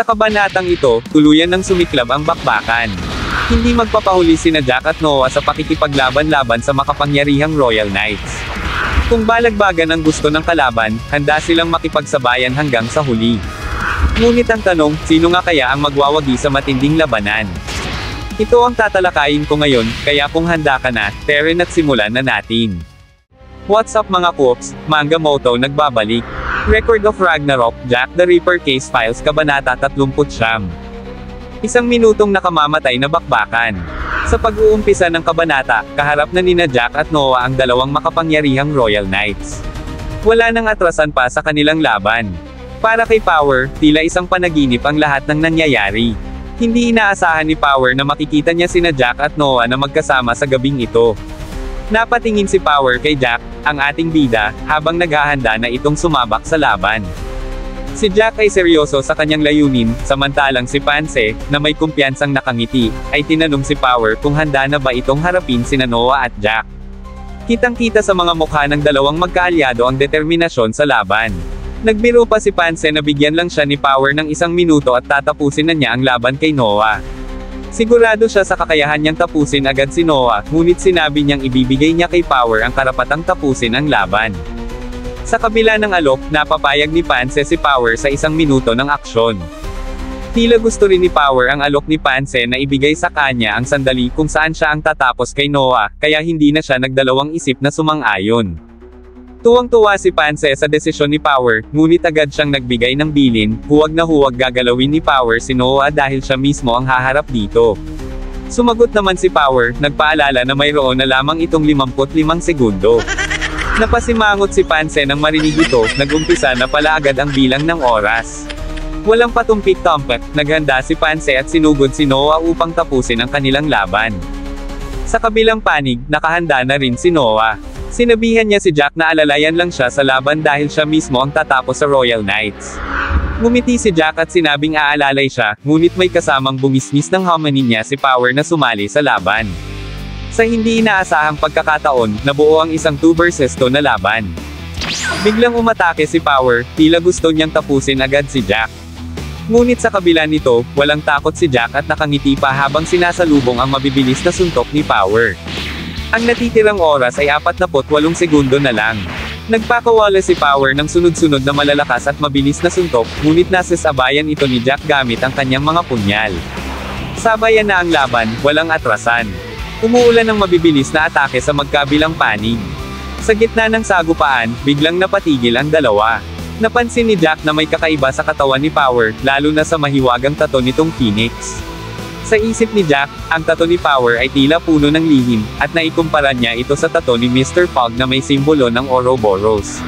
Sa kabanatang ito, tuluyan ng sumiklab ang bakbakan. Hindi magpapahuli sina Jack at Noah sa pakikipaglaban-laban sa makapangyarihang Royal Knights. Kung balagbagan ang gusto ng kalaban, handa silang makipagsabayan hanggang sa huli. Ngunit ang tanong, sino nga kaya ang magwawagi sa matinding labanan? Ito ang tatalakayin ko ngayon, kaya kung handa ka na, tara at simulan na natin. What's up mga Koops, Manga Moto nagbabalik. Record of Ragnarok, Jack the Ripper Case Files Kabanata 39. Isang minutong nakamamatay na bakbakan. Sa pag-uumpisa ng kabanata, kaharap na nina Jack at Noah ang dalawang makapangyarihang Royal Knights. Wala nang atrasan pa sa kanilang laban. Para kay Power, tila isang panaginip ang lahat ng nangyayari. Hindi inaasahan ni Power na makikita niya sina Jack at Noah na magkasama sa gabing ito. Napatingin si Power kay Jack, ang ating bida, habang naghahanda na itong sumabak sa laban. Si Jack ay seryoso sa kanyang layunin, samantalang si Pansy, na may kumpiyansang nakangiti, ay tinanong si Power kung handa na ba itong harapin sina Noah at Jack. Kitang-kita sa mga mukha ng dalawang magkaalyado ang determinasyon sa laban. Nagbiro pa si Pansy na bigyan lang siya ni Power ng 1 minuto at tatapusin na niya ang laban kay Noah. Sigurado siya sa kakayahan niyang tapusin agad si Noah, ngunit sinabi niyang ibibigay niya kay Power ang karapatang tapusin ang laban. Sa kabila ng alok, napapayag ni Pansy si Power sa 1 minuto ng aksyon. Tila gusto rin ni Power ang alok ni Pansy na ibigay sa kanya ang sandali kung saan siya ang tatapos kay Noah, kaya hindi na siya nagdalawang isip na sumang-ayon. Tuwang-tuwa si Pansy sa desisyon ni Power, ngunit agad siyang nagbigay ng bilin, huwag na huwag gagalawin ni Power si Noah dahil siya mismo ang haharap dito. Sumagot naman si Power, nagpaalala na mayroon na lamang itong 55 segundo. Napasimangot si Pansy nang marinig ito, nagumpisa na pala agad ang bilang ng oras. Walang patumpik-tumpik, naghanda si Pansy at sinugod si Noah upang tapusin ang kanilang laban. Sa kabilang panig, nakahanda na rin si Noah. Sinabihan niya si Jack na alalayan lang siya sa laban dahil siya mismo ang tatapos sa Royal Knights. Ngumiti si Jack at sinabing aalalay siya, ngunit may kasamang bumisnis ng hominin niya si Power na sumali sa laban. Sa hindi inaasahang pagkakataon, nabuo ang isang 2 versus 2 na laban. Biglang umatake si Power, tila gusto niyang tapusin agad si Jack. Ngunit sa kabila nito, walang takot si Jack at nakangiti pa habang sinasalubong ang mabibilis na suntok ni Power. Ang natitirang oras ay 48 segundo na lang. Nagpakawala si Power ng sunod-sunod na malalakas at mabilis na suntok, ngunit nasasabayan ito ni Jack gamit ang kanyang mga punyal. Sabayan na ang laban, walang atrasan. Umuulan ng mabibilis na atake sa magkabilang panig. Sa gitna ng sagupaan, biglang napatigil ang dalawa. Napansin ni Jack na may kakaiba sa katawan ni Power, lalo na sa mahiwagang tato nitong Phoenix. Sa isip ni Jack, ang tato ni Power ay tila puno ng lihim, at naikumpara niya ito sa tato ni Mr. Fogg na may simbolo ng Ouroboros.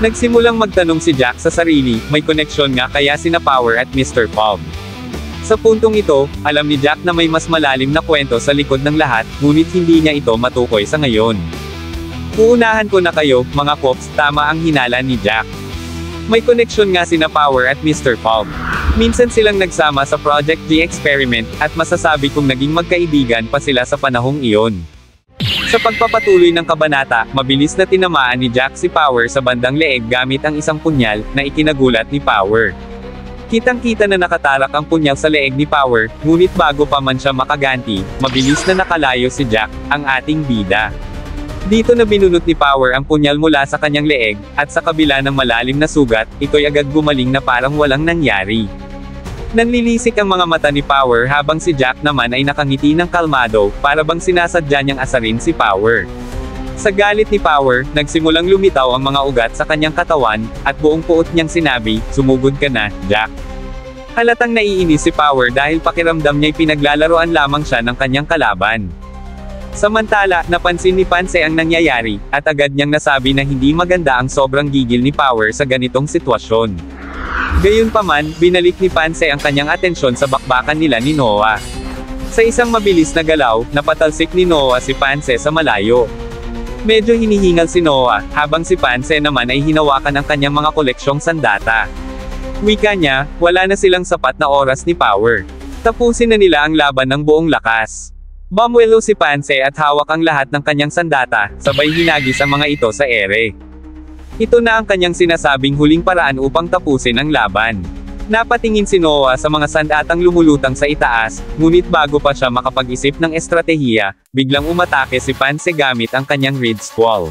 Nagsimulang magtanong si Jack sa sarili, may koneksyon nga kaya sina Power at Mr. Fogg. Sa puntong ito, alam ni Jack na may mas malalim na kwento sa likod ng lahat, ngunit hindi niya ito matukoy sa ngayon. Uunahan ko na kayo, mga Koops, tama ang hinala ni Jack. May koneksyon nga sina Power at Mr. Fogg. Minsan silang nagsama sa Project G Experiment, at masasabi kong naging magkaibigan pa sila sa panahong iyon. Sa pagpapatuloy ng kabanata, mabilis na tinamaan ni Jack si Power sa bandang leeg gamit ang isang punyal, na ikinagulat ni Power. Kitang-kita na nakatarak ang punyal sa leeg ni Power, ngunit bago pa man siya makaganti, mabilis na nakalayo si Jack, ang ating bida. Dito na binunot ni Power ang punyal mula sa kanyang leeg, at sa kabila ng malalim na sugat, ito'y agad gumaling na parang walang nangyari. Nanlilisik ang mga mata ni Power habang si Jack naman ay nakangiti ng kalmado, para bang sinasadya niyang asarin si Power. Sa galit ni Power, nagsimulang lumitaw ang mga ugat sa kanyang katawan, at buong puot niyang sinabi, sumugod ka na, Jack. Halatang naiinis si Power dahil pakiramdam niya'y pinaglalaroan lamang siya ng kanyang kalaban. Samantala, napansin ni Pansy ang nangyayari, at agad niyang nasabi na hindi maganda ang sobrang gigil ni Power sa ganitong sitwasyon. Gayunpaman, binalik ni Pansy ang kanyang atensyon sa bakbakan nila ni Noah. Sa isang mabilis na galaw, napatalsik ni Noah si Pansy sa malayo. Medyo hinihingal si Noah, habang si Pansy naman ay hinawakan ang kanyang mga koleksyong sandata. Wika niya, wala na silang sapat na oras ni Power. Tapusin na nila ang laban ng buong lakas. Bumwelo si Pansy at hawak ang lahat ng kanyang sandata, sabay hinagis ang mga ito sa ere. Ito na ang kanyang sinasabing huling paraan upang tapusin ang laban. Napatingin si Noah sa mga sandatang lumulutang sa itaas, ngunit bago pa siya makapag-isip ng estratehiya, biglang umatake si Pansy gamit ang kanyang Red Squall.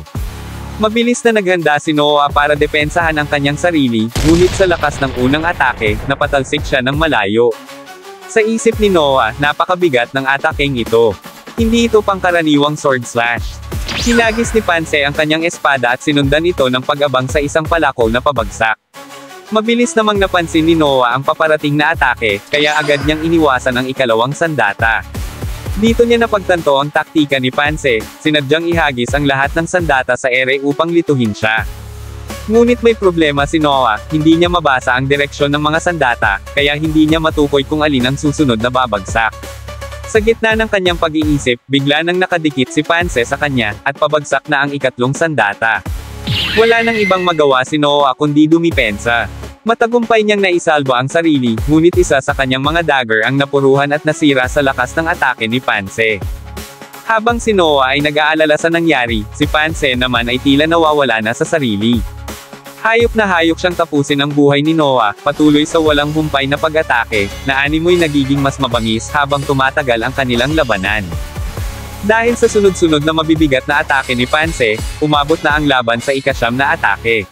Mabilis na naghanda si Noah para depensahan ang kanyang sarili, ngunit sa lakas ng unang atake, napatalsik siya ng malayo. Sa isip ni Noah, napakabigat ng atakeng ito. Hindi ito pangkaraniwang sword slash. Hinagis ni Pansy ang kanyang espada at sinundan ito ng pag-abang sa isang palako na pabagsak. Mabilis namang napansin ni Noah ang paparating na atake, kaya agad niyang iniwasan ang ikalawang sandata. Dito niya napagtanto ang taktika ni Pansy, sinadyang ihagis ang lahat ng sandata sa ere upang lituhin siya. Ngunit may problema si Noah, hindi niya mabasa ang direksyon ng mga sandata, kaya hindi niya matukoy kung alin ang susunod na babagsak. Sa gitna ng kanyang pag-iisip, bigla nang nakadikit si Pansy sa kanya, at pabagsak na ang ikatlong sandata. Wala nang ibang magawa si Noah kundi dumipensa. Matagumpay niyang naisalba ang sarili, ngunit isa sa kanyang mga dagger ang napuruhan at nasira sa lakas ng atake ni Pansy. Habang si Noah ay nag-aalala sa nangyari, si Pansy naman ay tila nawawala na sa sarili. Hayop na hayop siyang tapusin ang buhay ni Noah, patuloy sa walang humpay na pag-atake, na animoy nagiging mas mabangis habang tumatagal ang kanilang labanan. Dahil sa sunod-sunod na mabibigat na atake ni Pansy, umabot na ang laban sa ika-9 na atake.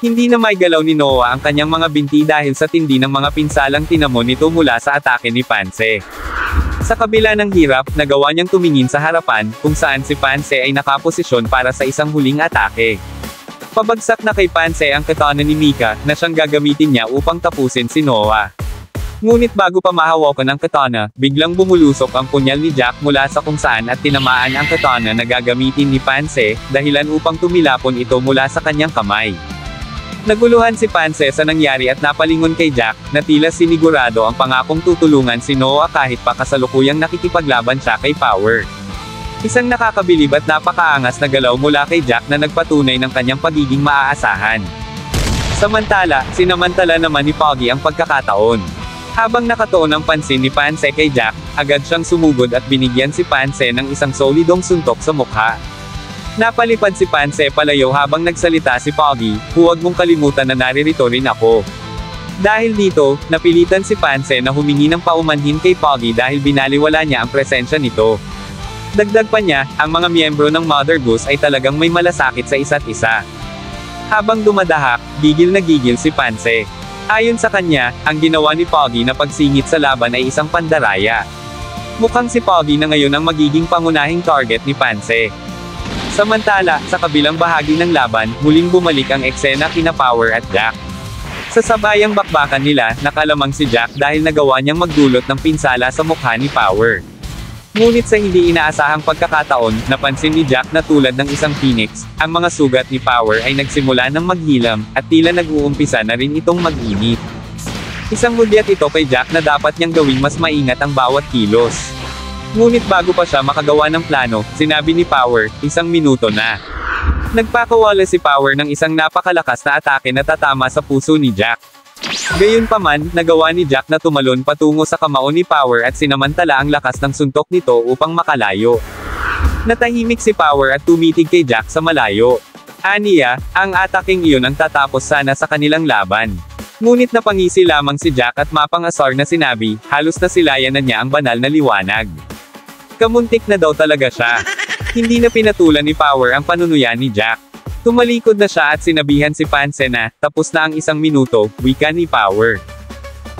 Hindi na may galaw ni Noah ang kanyang mga binti dahil sa tindi ng mga pinsalang tinamon nito mula sa atake ni Pansy. Sa kabila ng hirap, nagawa niyang tumingin sa harapan, kung saan si Pansy ay nakaposisyon para sa isang huling atake. Pabagsak na kay Pansy ang katana ni Mika, na siyang gagamitin niya upang tapusin si Noah. Ngunit bago pa mahawakan ang katana, biglang bumulusok ang punyal ni Jack mula sa kung saan at tinamaan ang katana na gagamitin ni Pansy, dahilan upang tumilapon ito mula sa kanyang kamay. Naguluhan si Pansy sa nangyari at napalingon kay Jack, na tila sinigurado ang pangakong tutulungan si Noah kahit pa kasalukuyang nakikipaglaban siya kay Power. Isang nakakabilib at napakaangas na galaw mula kay Jack na nagpatunay ng kanyang pagiging maaasahan. Samantala, sinamantala naman ni Poggy ang pagkakataon. Habang nakatuon ang pansin ni Pansy kay Jack, agad siyang sumugod at binigyan si Pansy ng isang solidong suntok sa mukha. Napalipad si Pansy palayo habang nagsalita si Poggy, "Huwag mong kalimutan na naririto rin ako." Dahil dito, napilitan si Pansy na humingi ng paumanhin kay Poggy dahil binaliwala niya ang presensya nito. Dagdag pa niya, ang mga miyembro ng Mother Goose ay talagang may malasakit sa isa't isa. Habang dumadahak, gigil na gigil si Pansy. Ayon sa kanya, ang ginawa ni Poggy na pagsingit sa laban ay isang pandaraya. Mukhang si Poggy na ngayon ang magiging pangunahing target ni Pansy. Samantala, sa kabilang bahagi ng laban, muling bumalik ang eksena kina Power at Jack. Sa sabayang bakbakan nila, nakalamang si Jack dahil nagawa niyang magdulot ng pinsala sa mukha ni Power. Ngunit sa hindi inaasahang pagkakataon, napansin ni Jack na tulad ng isang phoenix, ang mga sugat ni Power ay nagsimula ng maghilam, at tila nag-uumpisa na rin itong mag-init. Isang hudyat ito kay Jack na dapat niyang gawing mas maingat ang bawat kilos. Ngunit bago pa siya makagawa ng plano, sinabi ni Power, 1 minuto na. Nagpakawala si Power ng isang napakalakas na atake na tatama sa puso ni Jack. Gayunpaman, nagawa ni Jack na tumalon patungo sa kamao ni Power at sinamantala ang lakas ng suntok nito upang makalayo. Natahimik si Power at tumitig kay Jack sa malayo. Aniya, ang ataking iyon ang tatapos sana sa kanilang laban. Ngunit napangisi lamang si Jack at mapangasar na sinabi, halos nasilayan na niya ang banal na liwanag. Kamuntik na daw talaga siya. Hindi na pinatulan ni Power ang panunuyan ni Jack. Tumalikod na siya at sinabihan si Pansy na, tapos na ang 1 minuto, wika ni Power.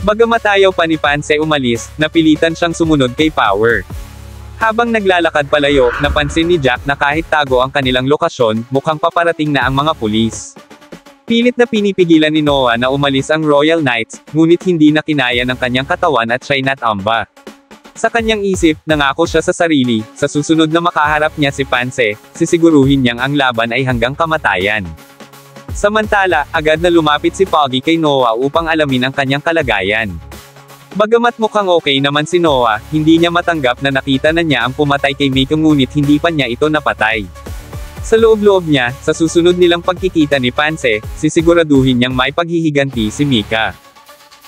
Bagamat ayaw pa ni Pansy umalis, napilitan siyang sumunod kay Power. Habang naglalakad palayo, napansin ni Jack na kahit tago ang kanilang lokasyon, mukhang paparating na ang mga pulis. Pilit na pinipigilan ni Noah na umalis ang Royal Knights, ngunit hindi na kinaya ng kanyang katawan at siya'y natamba. Sa kanyang isip, nangako siya sa sarili, sa susunod na makaharap niya si Pansy, sisiguruhin niyang ang laban ay hanggang kamatayan. Samantala, agad na lumapit si Poggy kay Noah upang alamin ang kanyang kalagayan. Bagamat mukhang okay naman si Noah, hindi niya matanggap na nakita na niya ang pumatay kay Mika ngunit hindi pa niya ito napatay. Sa loob-loob niya, sa susunod nilang pagkikita ni Pansy, sisiguraduhin niyang may paghihiganti si Mika.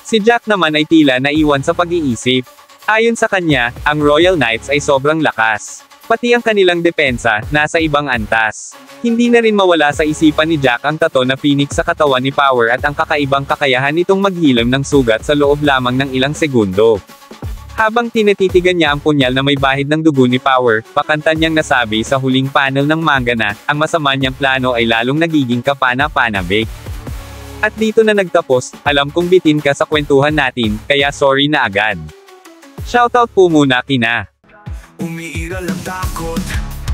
Si Jack naman ay tila naiwan sa pag-iisip. Ayon sa kanya, ang Royal Knights ay sobrang lakas. Pati ang kanilang depensa, nasa ibang antas. Hindi na rin mawala sa isipan ni Jack ang tato na Phoenix sa katawan ni Power at ang kakaibang kakayahan nitong maghilom ng sugat sa loob lamang ng ilang segundo. Habang tinititigan niya ang punyal na may bahid ng dugo ni Power, pakanta niyang nasabi sa huling panel ng manga na, ang masama niyang plano ay lalong nagiging kapana-panabik. At dito na nagtapos, alam kong bitin ka sa kwentuhan natin, kaya sorry na agad. Shoutout po muna kina. Umiiral ang takot,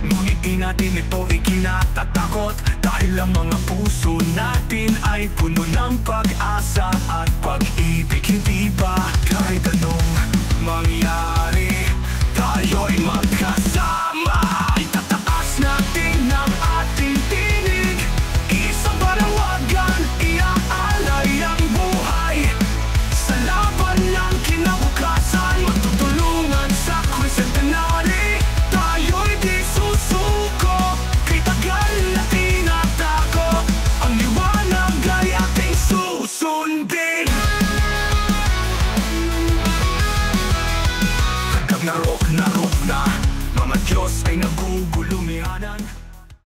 ngunit di natin ito ikinatatakot, dahil ang mga puso natin ay puno ng pag-asa at pag-ibig. Hindi ba kahit anong mangyari, tayo'y magkasama. Itataas natin ang ating tinig, isang panawagan, iaalay ang buhay sa laban ng kinabukasan. Magtutulungan sa kwisentenary, tayo'y di susuko, kay tagal na tinatako, ang liwanag ay ating susundin. Na rock na, mga Diyos ay nagugulumihanan.